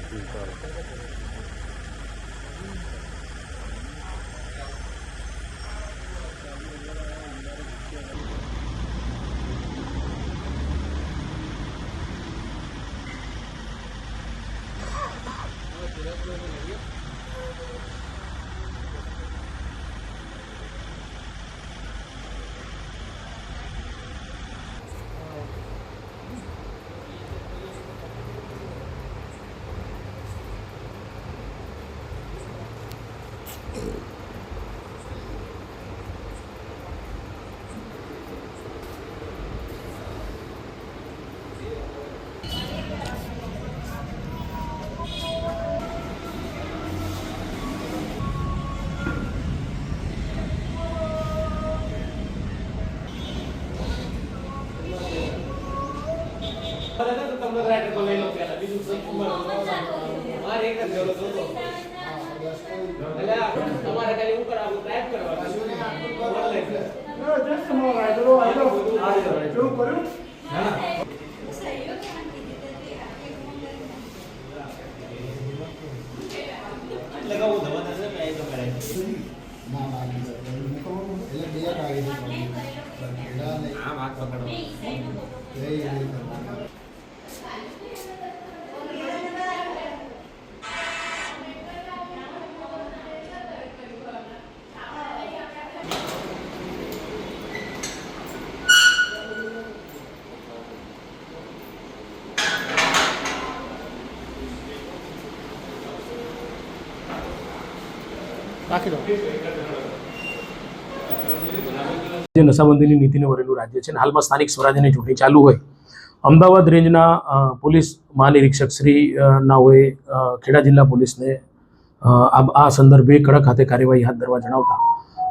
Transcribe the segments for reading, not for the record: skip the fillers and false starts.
જે નશાબંધીની નીતિને વરેલું રાજ્ય છે, હાલમાં સ્થાનિક સ્વરાજ્યની ચૂંટણી ચાલુ હોય, અમદાવાદ રેન્જના પોલીસ મહાનિરીક્ષક શ્રી નાઓએ ખેડા જિલ્લા પોલીસને આ સંદર્ભે કડક હાથે કાર્યવાહી હાથ ધરવા જણાવતા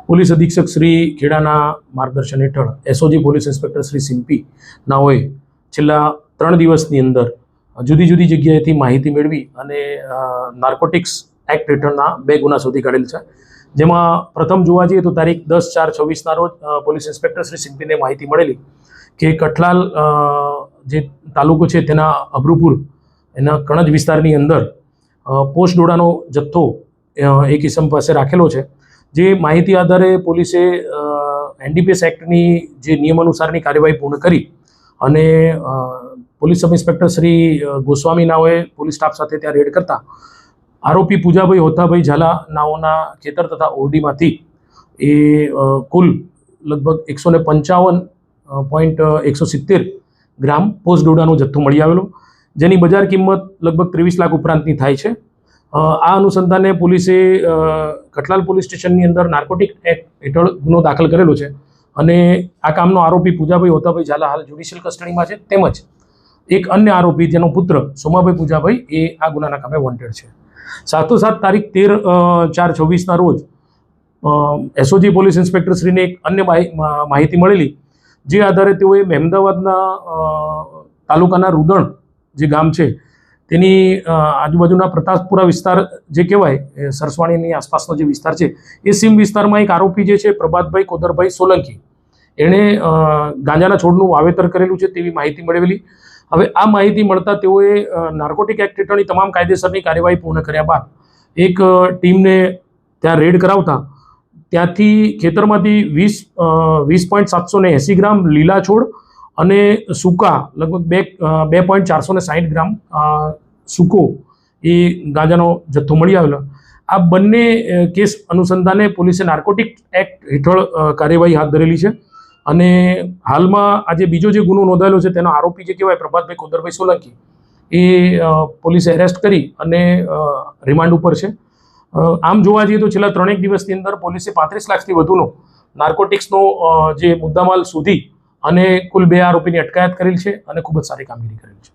પોલીસ અધિક્ષક શ્રી ખેડાના માર્ગદર્શન હેઠળ એસઓજી પોલીસ ઇન્સ્પેક્ટર શ્રી સિમ્પી નાઓએ છેલ્લા 3 દિવસની અંદર જુદી જુદી જગ્યાએથી માહિતી મેળવી અને નાર્કોટિક્સ એક્ટ હેઠળના 2 ગુના શોધી કાઢેલ છે, જેમાં પ્રથમ જોવા જઈએ તો તારીખ 10/4/24ના રોજ પોલીસ ઇન્સ્પેક્ટર શ્રી સિમ્પીને માહિતી મળેલી કે કઠલાલ જે તાલુકો છે તેના અભરૂપુર એના કણજ વિસ્તારની અંદર પોસ્ટ ડોડાનો જથ્થો એક ઇસમ પાસે રાખેલો છે, જે માહિતી આધારે પોલીસે એનડીપીએસ એક્ટની જે નિયમ અનુસારની કાર્યવાહી પૂર્ણ કરી અને police sub inspector Shri Goswami નાઓએ પોલીસ સ્ટાફ સાથે ત્યાં રેડ કરતા આરોપી પૂજાભાઈ હોતાભાઈ ઝાલા નાઓના ખેતર તથા ઓરડીમાંથી એ કુલ લગભગ 155.170 ગ્રામ પોસ્ટ ડોડાનો જથ્થો મળી આવેલો, જેની બજાર કિંમત લગભગ 23 લાખ ઉપરાંતની થાય છે. આ અનુસંધાને પોલીસે કઠલાલ પોલીસ સ્ટેશનની અંદર નાર્કોટિક એક્ટ હેઠળ ગુનો દાખલ કરેલો છે અને આ કામનો આરોપી પૂજાભાઈ હોતાભાઈ ઝાલા હાલ જ્યુડિશિયલ કસ્ટડીમાં છે, તેમજ એક અન્ય આરોપી જેનો પુત્ર સોમાભાઈ પૂજાભાઈ એ આ ગુનાના કામે વોન્ટેડ છે. સાથોસાથ તારીખ 13/4/24ના રોજ એસઓજી પોલીસ ઇન્સ્પેક્ટર શ્રીને એક અન્ય માહિતી મળેલી, જે આધારે તેઓએ મહેમદાવાદના તાલુકાના રૂદણ જે ગામ છે તેની આજુબાજુના પ્રતાપપુરા વિસ્તાર જે કહેવાય સરસવાણીની આસપાસનો જે વિસ્તાર છે એ સીમ વિસ્તારમાં એક આરોપી જે છે પ્રભાતભાઈ કોદરભાઈ સોલંકી, એણે ગાંજાના છોડનું વાવેતર કરેલું છે તેવી માહિતી મળેલી. હવે આ માહિતી મળતા તેઓએ નાર્કોટિક એક્ટ હેઠળની તમામ કાયદેસરની કાર્યવાહી પૂર્ણ કર્યા બાદ એક ટીમને ત્યાં રેડ કરાવતા ત્યાંથી ખેતરમાંથી 20.780 ગ્રામ લીલા છોડ અને સૂકા લગભગ 2.460 ગ્રામ સૂકો એ ગાંજાનો જથ્થો મળી આવેલો. આ બંને કેસ અનુસંધાને પોલીસે નાર્કોટિક એક્ટ હેઠળ કાર્યવાહી હાથ ધરેલી છે અને હાલમાં આજે બીજો જે ગુનો નોંધાયેલો છે તેનો આરોપી જે કહેવાય પ્રભાતભાઈ કોદરભાઈ સોલંકી એ પોલીસે એરેસ્ટ કરી અને રિમાન્ડ ઉપર છે. આમ જોવા જઈએ તો છેલ્લા 3 દિવસની અંદર પોલીસે 35 લાખથી વધુનો નાર્કોટિક્સનો જે મુદ્દામાલ શોધી અને કુલ 2 આરોપીની અટકાયત કરેલ છે અને ખૂબ જ સારી કામગીરી કરેલ છે.